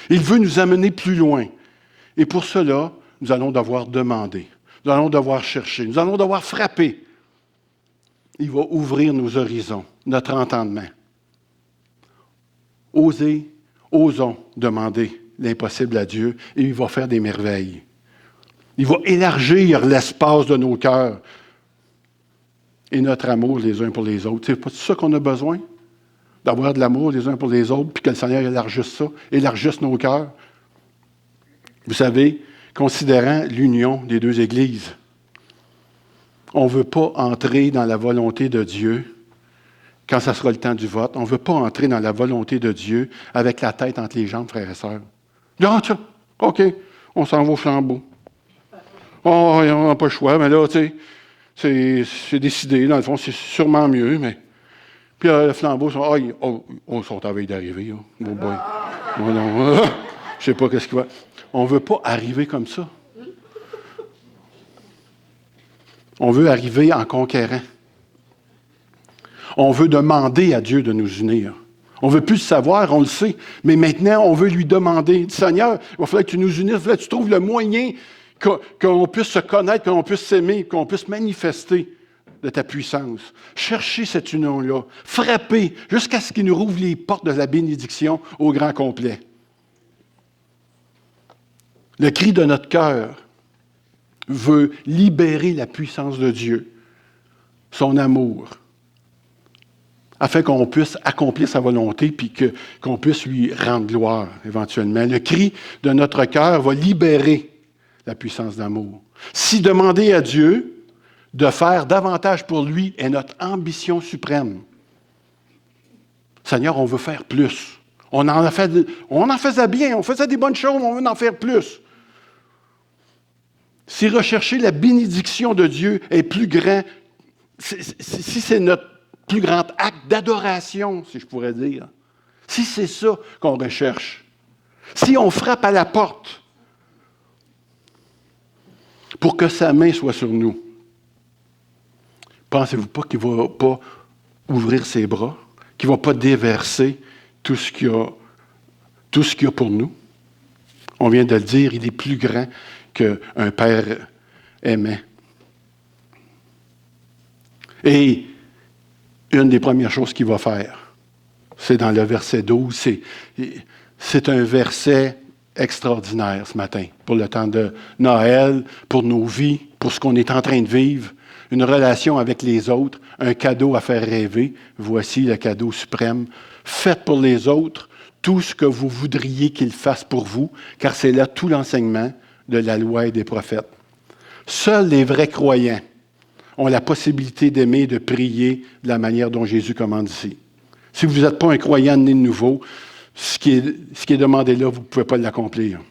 Il veut nous amener plus loin. Et pour cela, nous allons devoir demander, nous allons devoir chercher, nous allons devoir frapper. Il va ouvrir nos horizons, notre entendement. Osons demander l'impossible à Dieu et il va faire des merveilles. Il va élargir l'espace de nos cœurs et notre amour les uns pour les autres. C'est pas ça qu'on a besoin? D'avoir de l'amour les uns pour les autres, puis que le Seigneur élargisse nos cœurs. Vous savez, considérant l'union des deux Églises, on ne veut pas entrer dans la volonté de Dieu quand ça sera le temps du vote. On ne veut pas entrer dans la volonté de Dieu avec la tête entre les jambes, frères et sœurs. Ah, tiens, OK, on s'en va au flambeau. Oh, on n'a pas le choix, mais là, tu sais, c'est décidé. Dans le fond, c'est sûrement mieux, mais... Puis le flambeau, ils sont à veille d'arriver. Oh boy. Oh non, je ne sais pas qu'est-ce qu'il va... On ne veut pas arriver comme ça. On veut arriver en conquérant. On veut demander à Dieu de nous unir. On ne veut plus le savoir, on le sait, mais maintenant, on veut lui demander. Seigneur, il va falloir que tu nous unisses, il va falloir que tu trouves le moyen qu'on puisse se connaître, qu'on puisse s'aimer, qu'on puisse manifester de ta puissance. Cherchez cette union-là. Frappez jusqu'à ce qu'il nous rouvre les portes de la bénédiction au grand complet. Le cri de notre cœur veut libérer la puissance de Dieu, son amour, afin qu'on puisse accomplir sa volonté puis qu'on puisse lui rendre gloire éventuellement. Le cri de notre cœur va libérer la puissance d'amour. Si demander à Dieu de faire davantage pour lui est notre ambition suprême. Seigneur, on veut faire plus. On en faisait bien, on faisait des bonnes choses, mais on veut en faire plus. Si rechercher la bénédiction de Dieu est plus grand, si c'est notre plus grand acte d'adoration, si je pourrais dire, si c'est ça qu'on recherche, si on frappe à la porte pour que sa main soit sur nous, pensez-vous pas qu'il ne va pas ouvrir ses bras, qu'il ne va pas déverser tout ce qu'il y a pour nous? On vient de le dire, il est plus grand qu'un père aimant. Et une des premières choses qu'il va faire, c'est dans le verset 12. C'est un verset extraordinaire ce matin, pour le temps de Noël, pour nos vies, pour ce qu'on est en train de vivre, une relation avec les autres, un cadeau à faire rêver. Voici le cadeau suprême. Faites pour les autres tout ce que vous voudriez qu'ils fassent pour vous, car c'est là tout l'enseignement de la loi et des prophètes. Seuls les vrais croyants ont la possibilité d'aimer et de prier de la manière dont Jésus commande ici. Si vous n'êtes pas un croyant né de nouveau, ce qui est demandé là, vous ne pouvez pas l'accomplir.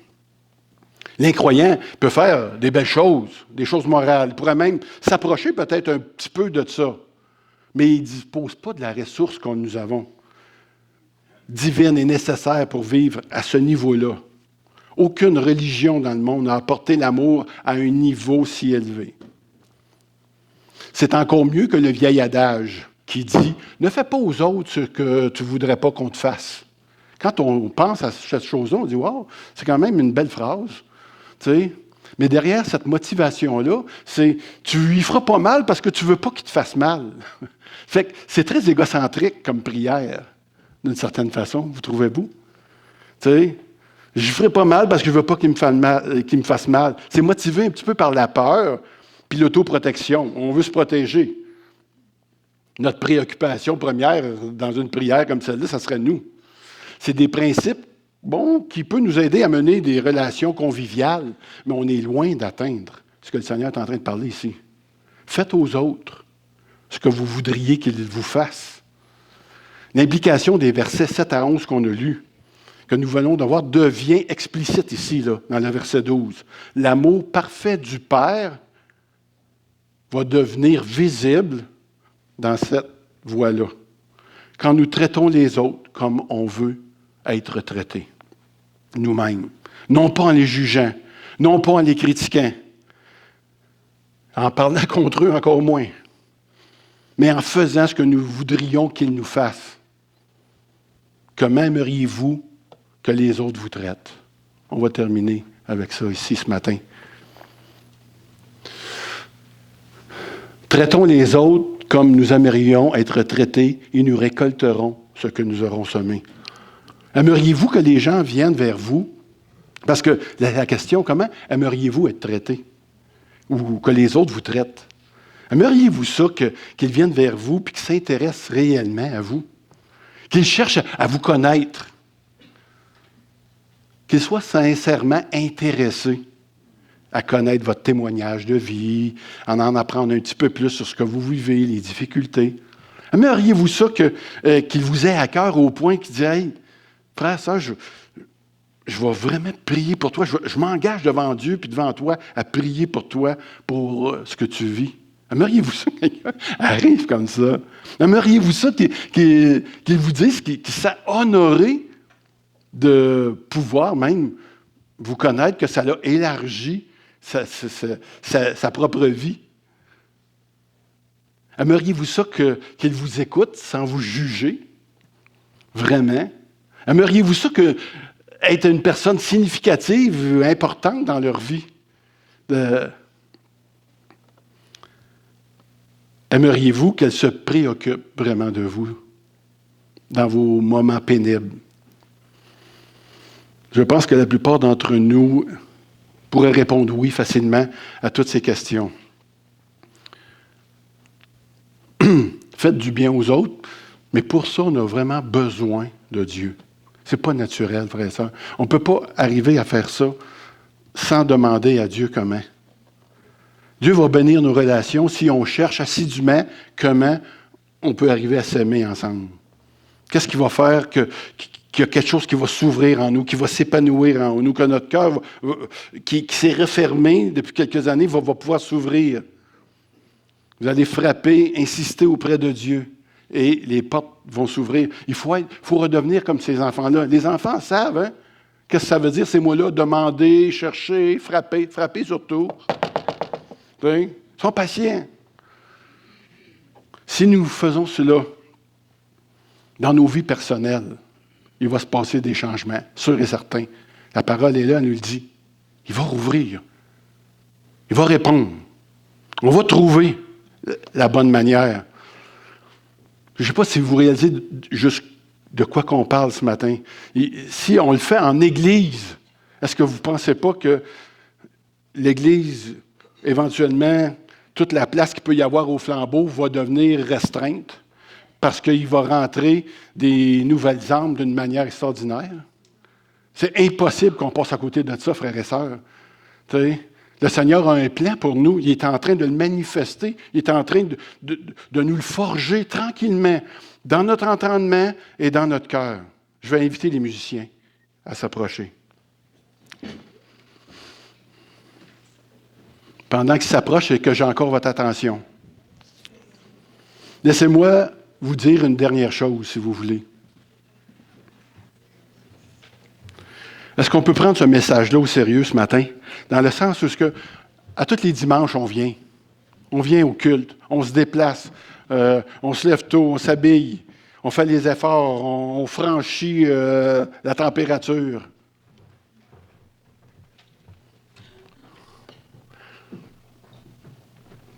L'incroyant peut faire des belles choses, des choses morales. Il pourrait même s'approcher peut-être un petit peu de ça. Mais il ne dispose pas de la ressource que nous avons, divine et nécessaire pour vivre à ce niveau-là. Aucune religion dans le monde n'a apporté l'amour à un niveau si élevé. C'est encore mieux que le vieil adage qui dit « Ne fais pas aux autres ce que tu ne voudrais pas qu'on te fasse ». Quand on pense à cette chose-là, on dit « Wow, c'est quand même une belle phrase. » Tu sais? Mais derrière cette motivation-là, c'est « Tu lui feras pas mal parce que tu ne veux pas qu'il te fasse mal. » Fait que c'est très égocentrique comme prière, d'une certaine façon, vous trouvez-vous? Tu sais? Je ne ferai pas mal parce que je ne veux pas qu'il me fasse mal. C'est motivé un petit peu par la peur puis l'autoprotection. On veut se protéger. Notre préoccupation première dans une prière comme celle-là, ça serait nous. C'est des principes, qui peuvent nous aider à mener des relations conviviales, mais on est loin d'atteindre ce que le Seigneur est en train de parler ici. Faites aux autres ce que vous voudriez qu'ils vous fassent. L'implication des versets 7 à 11 qu'on a lus, que nous venons de voir, devient explicite ici, là, dans le verset 12. L'amour parfait du Père va devenir visible dans cette voie-là, quand nous traitons les autres comme on veut être traités, nous-mêmes. Non pas en les jugeant, non pas en les critiquant, en parlant contre eux encore moins, mais en faisant ce que nous voudrions qu'ils nous fassent. Comment aimeriez-vous que les autres vous traitent? On va terminer avec ça ici ce matin. Traitons les autres comme nous aimerions être traités et nous récolterons ce que nous aurons semé. Aimeriez-vous que les gens viennent vers vous? Parce que la question, comment aimeriez-vous être traité? Ou que les autres vous traitent? Aimeriez-vous ça, qu'ils viennent vers vous et qu'ils s'intéressent réellement à vous? Qu'ils cherchent à vous connaître? Qu'ils soient sincèrement intéressés à connaître votre témoignage de vie, en apprendre un petit peu plus sur ce que vous vivez, les difficultés. Aimeriez-vous ça qu'il vous ait à cœur au point qu'il dit « Hey, frère, ça, je vais vraiment prier pour toi. Je m'engage devant Dieu puis devant toi à prier pour toi, pour ce que tu vis. » Aimeriez-vous ça que quelqu'un arrive comme ça? Aimeriez-vous ça qu'il vous dise qu'il s'est honoré de pouvoir même vous connaître, que ça l'a élargi sa propre vie? Aimeriez-vous ça qu'il vous écoute sans vous juger? Vraiment? Aimeriez-vous ça être une personne significative, importante dans leur vie? Aimeriez-vous qu'elle se préoccupe vraiment de vous dans vos moments pénibles? Je pense que la plupart d'entre nous pourraient répondre oui facilement à toutes ces questions. Faites du bien aux autres, mais pour ça, on a vraiment besoin de Dieu. Ce n'est pas naturel, frère et sœur. On ne peut pas arriver à faire ça sans demander à Dieu comment. Dieu va bénir nos relations si on cherche assidûment comment on peut arriver à s'aimer ensemble. Qu'est-ce qui va faire qu'il y a quelque chose qui va s'ouvrir en nous, qui va s'épanouir en nous, que notre cœur, qui s'est refermé depuis quelques années, va pouvoir s'ouvrir. Vous allez frapper, insister auprès de Dieu, et les portes vont s'ouvrir. Il faut redevenir comme ces enfants-là. Les enfants savent, hein? Qu'est-ce que ça veut dire, ces mots-là? Demander, chercher, frapper surtout. Ils sont patients. Si nous faisons cela dans nos vies personnelles, il va se passer des changements, sûrs et certains. La parole est là, elle nous le dit. Il va rouvrir. Il va répondre. On va trouver la bonne manière. Je ne sais pas si vous réalisez juste de quoi qu'on parle ce matin. Et si on le fait en Église, est-ce que vous ne pensez pas que l'Église éventuellement, toute la place qu'il peut y avoir au flambeau va devenir restreinte parce qu'il va rentrer des nouvelles âmes d'une manière extraordinaire. C'est impossible qu'on passe à côté de ça, frères et sœurs. Tu sais, le Seigneur a un plan pour nous. Il est en train de le manifester. Il est en train de nous le forger tranquillement dans notre entendement et dans notre cœur. Je vais inviter les musiciens à s'approcher. Pendant qu'ils s'approchent et que j'ai encore votre attention, laissez-moi vous dire une dernière chose, si vous voulez. Est-ce qu'on peut prendre ce message-là au sérieux ce matin? Dans le sens où, à tous les dimanches, on vient. On vient au culte, on se déplace, on se lève tôt, on s'habille, on fait les efforts, on franchit la température.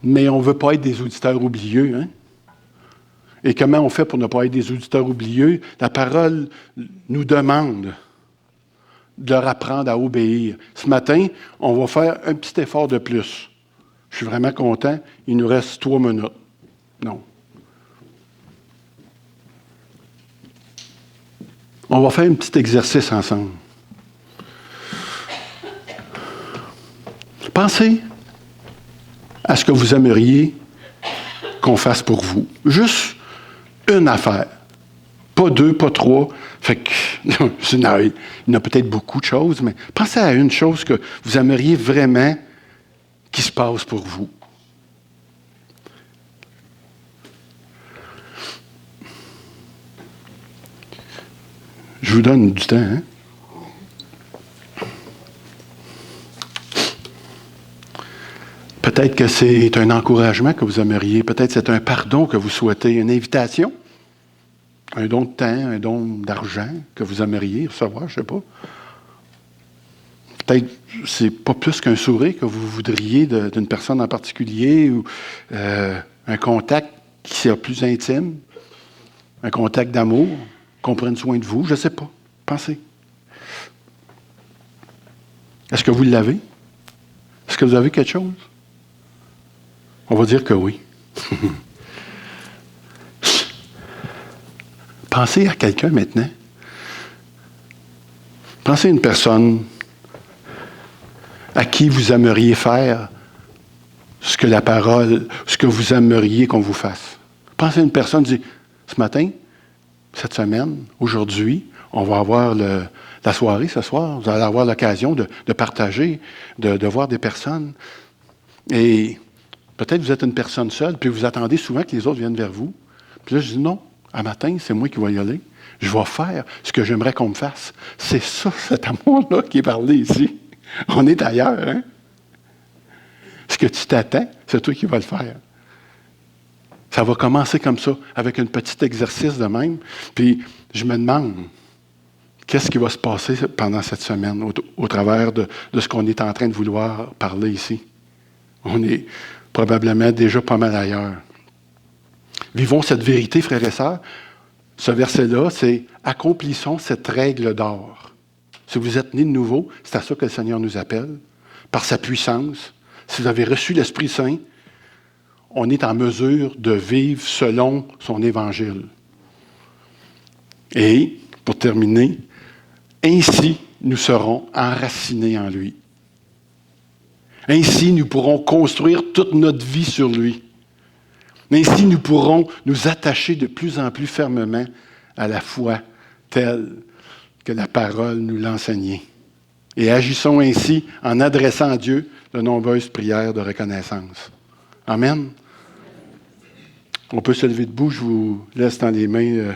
Mais on ne veut pas être des auditeurs oublieux, hein? Et comment on fait pour ne pas être des auditeurs oublieux? La parole nous demande de leur apprendre à obéir. Ce matin, on va faire un petit effort de plus. Je suis vraiment content. Il nous reste 3 minutes. Non. On va faire un petit exercice ensemble. Pensez à ce que vous aimeriez qu'on fasse pour vous. Juste une affaire. Pas 2, pas 3. Fait que, il y en a peut-être beaucoup de choses, mais pensez à une chose que vous aimeriez vraiment qui se passe pour vous. Je vous donne du temps, hein? Peut-être que c'est un encouragement que vous aimeriez. Peut-être que c'est un pardon que vous souhaitez, une invitation, un don de temps, un don d'argent que vous aimeriez recevoir, je ne sais pas. Peut-être que ce n'est pas plus qu'un sourire que vous voudriez d'une personne en particulier ou un contact qui est plus intime, un contact d'amour, qu'on prenne soin de vous, je ne sais pas. Pensez. Est-ce que vous l'avez? Est-ce que vous avez quelque chose? On va dire que oui. Pensez à quelqu'un maintenant. Pensez à une personne à qui vous aimeriez faire ce que la parole, ce que vous aimeriez qu'on vous fasse. Pensez à une personne qui dit, ce matin, cette semaine, aujourd'hui, on va avoir la soirée ce soir. Vous allez avoir l'occasion de partager, de voir des personnes. Et peut-être vous êtes une personne seule, puis vous attendez souvent que les autres viennent vers vous. Puis là, je dis non, à matin, c'est moi qui vais y aller. Je vais faire ce que j'aimerais qu'on me fasse. C'est ça, cet amour-là qui est parlé ici. On est ailleurs, hein? Ce que tu t'attends, c'est toi qui vas le faire. Ça va commencer comme ça, avec un petit exercice de même. Puis je me demande, qu'est-ce qui va se passer pendant cette semaine au travers de ce qu'on est en train de vouloir parler ici? On est probablement déjà pas mal ailleurs. Vivons cette vérité, frères et sœurs. Ce verset-là, c'est « Accomplissons cette règle d'or ». Si vous êtes nés de nouveau, c'est à ça que le Seigneur nous appelle, par sa puissance. Si vous avez reçu l'Esprit Saint, on est en mesure de vivre selon son Évangile. Et, pour terminer, ainsi nous serons enracinés en lui. Ainsi nous pourrons construire toute notre vie sur lui. Ainsi nous pourrons nous attacher de plus en plus fermement à la foi telle que la parole nous l'a enseignée. Et agissons ainsi en adressant à Dieu de nombreuses prières de reconnaissance. Amen. On peut se lever debout, je vous laisse dans les mains